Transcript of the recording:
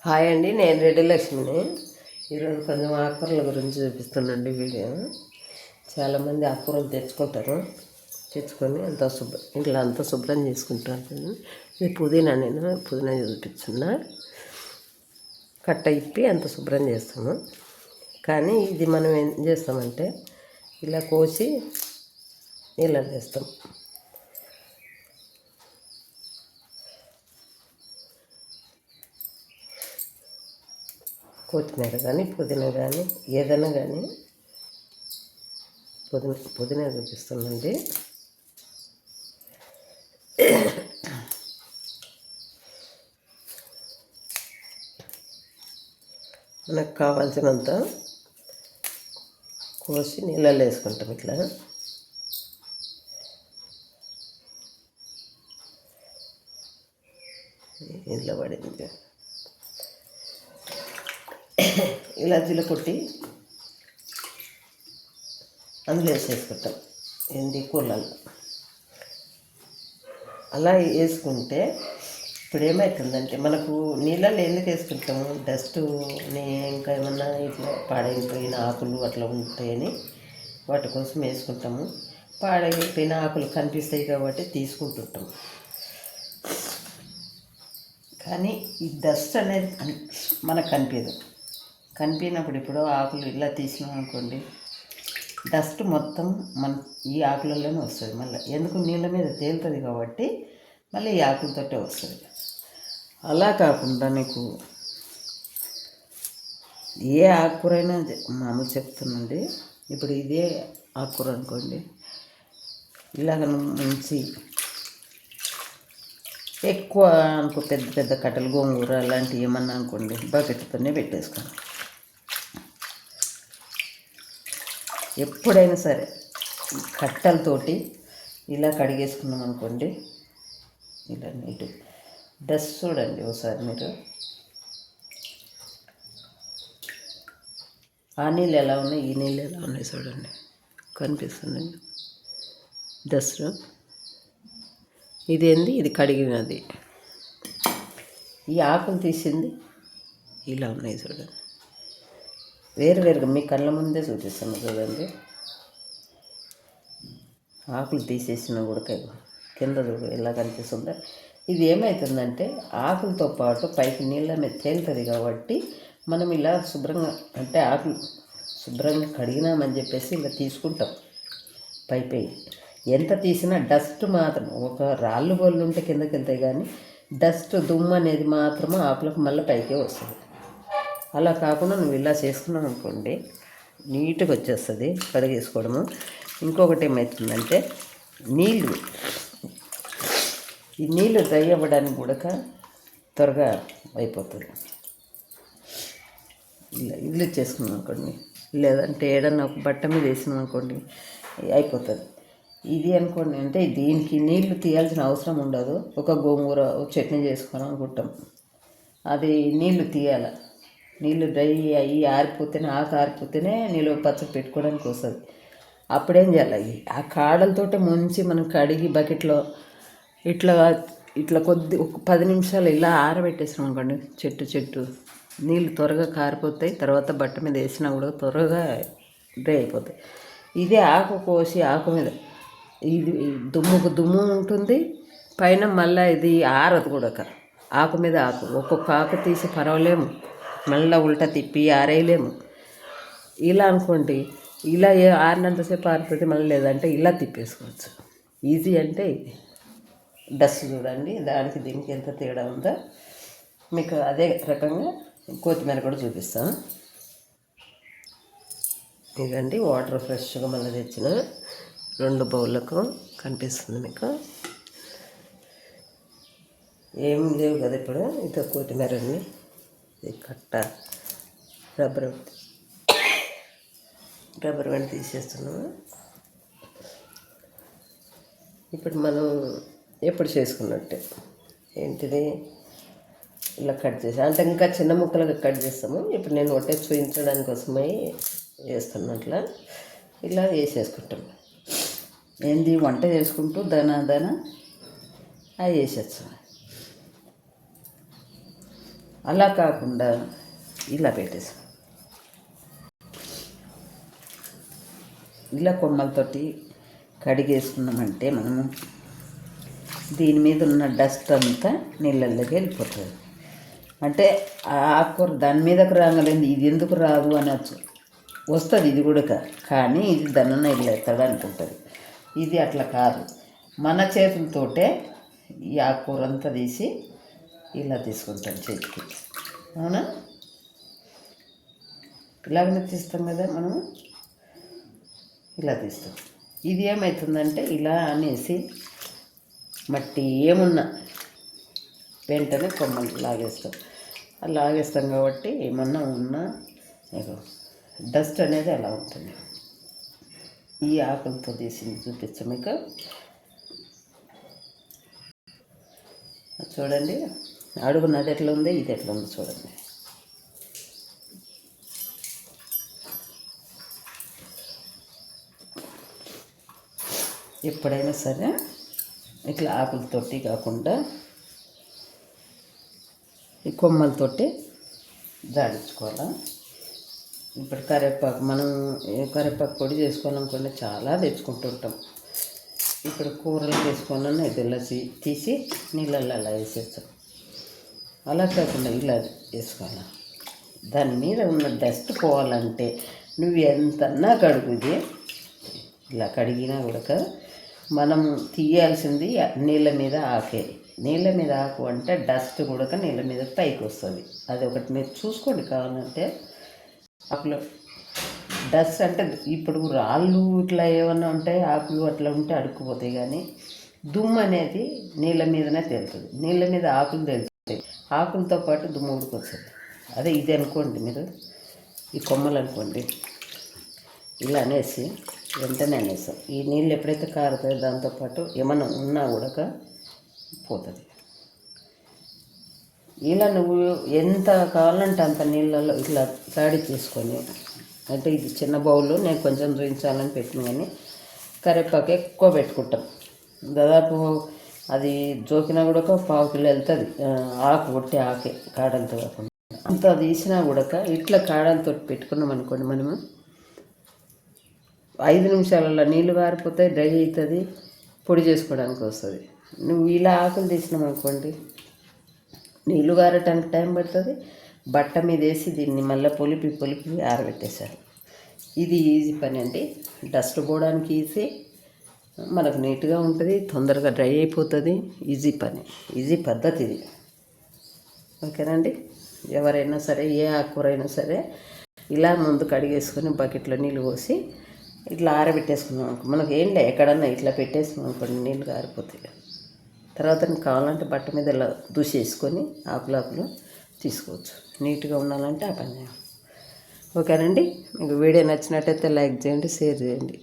Hi అండి, నేను రెడ్డి లక్ష్మిని. ఈరోజు కొంచెం ఆకుకూరల గురించి చూపిస్తున్నాండి వీడియో. చాలామంది ఆకుకూరలు తెచ్చుకొని ఇంట్లో అంతా శుభ్రం చేసుకుంటాను. ఇది పుదీనా, నేను పుదీనా చూపిస్తున్నా. కట్ట ఇప్పి అంత శుభ్రం చేస్తాము. కానీ ఇది మనం ఏం చేస్తామంటే ఇలా కోసి ఇలా చేస్తాం. కొత్తిమీర కానీ పుదీనా కానీ ఏదైనా కానీ పుదీనా చూపిస్తుందండి. మనకు కావాల్సినంత కోసి నీళ్ళలో వేసుకుంటాం. ఇట్లా ఇంట్లో పడింది. ఇలా కొట్టి అందులో వేసేసుకుంటాం. కూరలలో అలా వేసుకుంటే ఇప్పుడు ఏమవుతుందంటే మనకు నీళ్ళల్లో ఎందుకు వేసుకుంటాము, డస్ట్ని ఇంకా ఏమన్నా ఇట్లా పాడైపోయిన ఆకులు అట్లా ఉంటాయని వాటి కోసం వేసుకుంటాము. పాడైపోయిన ఆకులు కనిపిస్తాయి కాబట్టి తీసుకుంటుంటాము. కానీ ఈ డస్ట్ అనేది మనకు కనిపించినప్పుడు ఇప్పుడు ఆకులు ఇలా తీసినాం అనుకోండి, డస్ట్ మొత్తం ఈ ఆకులలోనే వస్తుంది. మళ్ళీ ఎందుకు నీళ్ళ మీద తేలుతుంది కాబట్టి మళ్ళీ ఈ ఆకులతోటే వస్తుంది. అలా కాకుండా నీకు ఏ ఆకుకూరైనా మామూలు చెప్తుందండి. ఇప్పుడు ఇదే ఆకుకూర అనుకోండి, ఇలాగ మంచి ఎక్కువ అనుకో పెద్ద పెద్ద కట్టెలు గోంగూర అలాంటివి ఏమన్నా అనుకోండి, బకెట్తోనే పెట్టేసుకోండి. ఎప్పుడైనా సరే కట్టెలతోటి ఇలా కడిగేసుకున్నాం అనుకోండి, ఇలా నీటు డస్ట్ చూడండి ఒకసారి మీరు. ఆ నీళ్ళు ఎలా ఉన్నాయి, ఈ నీళ్ళు ఎలా ఉన్నాయి చూడండి, కనిపిస్తుంది డస్ట్. ఇదేంది, ఇది కడిగినది. ఈ ఆకులు తీసింది ఇలా ఉన్నాయి చూడండి. వేరువేరుగా మీ కళ్ళ ముందే చూపిస్తాను చూడండి. ఆకులు తీసేసిన కూడా కింద ఎలా కనిపిస్తుందో. ఇది ఏమవుతుందంటే ఆకులతో పాటు పైకి నీళ్ళ మీద తేలుతుంది కాబట్టి మనం ఇలా శుభ్రంగా, అంటే ఆకులు శుభ్రంగా కడిగినామని చెప్పేసి ఇలా తీసుకుంటాం. పై ఎంత తీసినా డస్ట్ మాత్రం, ఒక రాళ్ళు బొల్లు ఉంటే కిందకి వెళ్తాయి, కానీ డస్ట్ దుమ్ము అనేది మాత్రమే ఆకులకు మళ్ళీ పైకే వస్తుంది. అలా కాకుండా నువ్వు ఇలా చేసుకున్నావు అనుకోండి, నీట్గా వచ్చేస్తుంది కడిగేసుకోవడము. ఇంకొకటి ఏమవుతుందంటే ఈ నీళ్ళు డ్రై అవ్వడానికి కూడా త్వరగా అయిపోతుంది. ఇలా ఇల్లు చేసుకున్నాం అనుకోండి, లేదంటే ఏదన్నా ఒక బట్ట మీద వేసినాం అనుకోండి అయిపోతుంది. ఇది అనుకోండి అంటే దీనికి నీళ్లు తీయాల్సిన అవసరం ఉండదు. ఒక గోంగూర చట్నీ చేసుకొని అనుకుంటాం, అది నీళ్లు తీయాలి. నీళ్ళు డ్రై అయ్యి ఆరిపోతేనే నీళ్ళు పచ్చడి పెట్టుకోవడానికి వస్తుంది. అప్పుడేం చేయాలి, ఆ కాడలతోటే ముంచి మనం కడిగి బకెట్లో ఇట్లా ఒక 10 నిమిషాలు ఇలా ఆరబెట్టేసాం అనుకోండి, చెట్టు నీళ్ళు త్వరగా కారిపోతాయి. తర్వాత బట్ట మీద వేసినా కూడా త్వరగా డ్రై అయిపోతాయి. ఇదే ఆకు కోసి ఆకు మీద ఇది దుమ్ము ఉంటుంది పైన, మళ్ళీ ఇది ఆరదు కూడా. ఆకు మీద ఒక్కొక్క ఆకు తీసి పర్వాలేము, మళ్ళీ ఉల్టా తిప్పి ఆరేయలేము. ఇలా అనుకోండి, ఇలా ఆరినంతసేపు ఆరుతుంది, మళ్ళీ లేదంటే ఇలా తిప్పేసుకోవచ్చు. ఈజీ అంటే ఇది. డస్ట్ చూడండి, దానికి దీనికి ఎంత తేడా ఉందో మీకు అదే రకంగా కొత్తిమీర కూడా చూపిస్తాను. ఇదండి వాటర్ ఫ్రెష్గా మళ్ళీ తెచ్చిన 2 బౌళ్ళకు కనిపిస్తుంది మీకు. ఏం లేవు కదా ఇప్పుడు. ఇంత కొత్తిమీర అండి, కట్ట రబ్బర్ వెంట తీసేస్తున్నాము. ఇప్పుడు మనం ఎప్పుడు చేసుకున్నట్టే ఏంటిది, ఇలా కట్ చేసి అంటే ఇంకా చిన్న ముక్కలుగా కట్ చేస్తాము. ఇప్పుడు నేను ఒకటే చూపించడానికి కోసమై వేస్తున్నట్లా ఇలా వేసేసుకుంటాం. వంట చేసుకుంటూ దాన అవి వేసేస్తాం. అలా కాకుండా ఇలా పెట్టేసాం. ఇలా కొమ్మలతోటి కడిగేసుకున్నామంటే మనము దీని మీద ఉన్న డస్ట్ అంతా నీళ్ళల్లోకి వెళ్ళిపోతుంది. అంటే ఆకుకూర దాని మీదకు రాగలేదు, ఇది ఎందుకు రాదు అనొచ్చు, వస్తుంది ఇది కూడా, కానీ ఇది దన్నన వెళ్ళేస్తాడు అనుకుంటుంది. ఇది అట్లా కాదు, మన చేతులతోటే ఈ ఆకుకూర అంతా తీసి ఇలా తీసుకుంటాం చేతికి. అవునా, ఇలాగనే తీస్తాం కదా మనము, ఇలా తీస్తాం. ఇది ఏమవుతుందంటే ఇలా అనేసి మట్టి ఏమున్నా వెంటనే కొమ్మలు లాగేస్తాం. లాగేస్తాం కాబట్టి ఏమన్నా ఉన్నా డస్ట్ అనేది అలా ఉంటుంది. ఈ ఆకులతో తీసింది చూపించా మీకు. చూడండి, అడుగున్నది ఎట్లా ఉంది, ఇది ఎట్లా ఉంది చూడండి. ఎప్పుడైనా సరే ఇట్లా ఆకులతోటి కాకుండా ఈ కొమ్మలతోటి జాడించుకోవాలా. ఇప్పుడు కరివేపాకు, మనం కరివేపాకు పొడి చేసుకోవాలనుకుంటే చాలా తెచ్చుకుంటుంటాం. ఇప్పుడు కూరలు వేసుకోవాలన్నా ఇదిలా తీసి నీళ్ళల్లో అలా వేసేస్తాం. అలా కాకుండా ఇలా వేసుకోవాలి. దాని మీద ఉన్న డస్ట్ పోవాలంటే నువ్వు ఎంతన్నా కడుగుది, ఇలా కడిగినా కూడా మనం తీయాల్సింది నీళ్ళ మీద ఆకే. నీళ్ళ మీద ఆకు అంటే డస్ట్ కూడా నీళ్ళ మీద పైకి వస్తుంది. అది ఒకటి మీరు చూసుకోండి. కావాలంటే ఆకులో డస్ట్ అంటే ఇప్పుడు రాళ్ళు ఇట్లా ఏమన్నా ఉంటాయి, ఆకులు అట్లా ఉంటే అడుక్కుపోతాయి. కానీ దుమ్ము అనేది నీళ్ళ మీదనే తేలుతుంది. నీళ్ళ మీద ఆకులు తేలుతాయి, ఆకులతో పాటు దుమ్ము ఉడికొస్తుంది. అదే ఇది అనుకోండి, మీరు ఈ కొమ్మలు అనుకోండి, ఇలా అనేసి వెంటనే అనేసాం. ఈ నీళ్ళు ఎప్పుడైతే కారుతాయో దాంతోపాటు ఏమన్నా ఉన్నా కూడా పోతుంది. ఇలా నువ్వు ఎంత కావాలంటే అంత నీళ్ళల్లో ఇట్లా తడి చేసుకొని, అంటే ఇది చిన్న బౌల్లో నేను కొంచెం చూపించాలని పెట్టిన, కానీ కరివేపాకు ఎక్కువ పెట్టుకుంటాం. దాదాపు అది జోకినా కూడా 1/2 కిలో వెళ్తుంది. ఆకు కొట్టి ఆకే, కాడలతో కాకుండా అంత తీసినా కూడా ఇట్లా కాడలతో పెట్టుకున్నాం అనుకోండి, మనము 5 నిమిషాలలో నీళ్ళు కారిపోతాయి, డ్రై అవుతుంది, పొడి చేసుకోవడానికి వస్తుంది. నువ్వు ఇలా ఆకులు తీసినాం అనుకోండి, నీళ్ళు కారటానికి టైం పడుతుంది. బట్ట మీద వేసి దీన్ని మళ్ళీ పొలిపి ఆరబెట్టేశారు. ఇది ఈజీ పని అండి. డస్ట్ పోవడానికి ఈజీ, మనకు నీట్గా ఉంటుంది, తొందరగా డ్రై అయిపోతుంది. ఈజీ పని, ఈజీ పద్ధతి ఇది. ఓకేనండి, ఎవరైనా సరే ఏ ఆకుకూర అయినా సరే ఇలా ముందు కడిగేసుకొని బకెట్లో నీళ్ళు పోసి ఇట్లా ఆరబెట్టేసుకున్నాం అనుకో, మనకు ఏం లే ఎక్కడన్నా ఇట్లా పెట్టేసుకున్నాం అనుకోండి, నీళ్ళు కారిపోతాయి. తర్వాత కావాలంటే బట్ట మీద ఇలా దూసేసుకొని ఆకులు తీసుకోవచ్చు. నీట్గా ఉండాలంటే ఆ పని. ఓకేనండి, మీకు వీడియో నచ్చినట్టయితే లైక్ చేయండి, షేర్ చేయండి.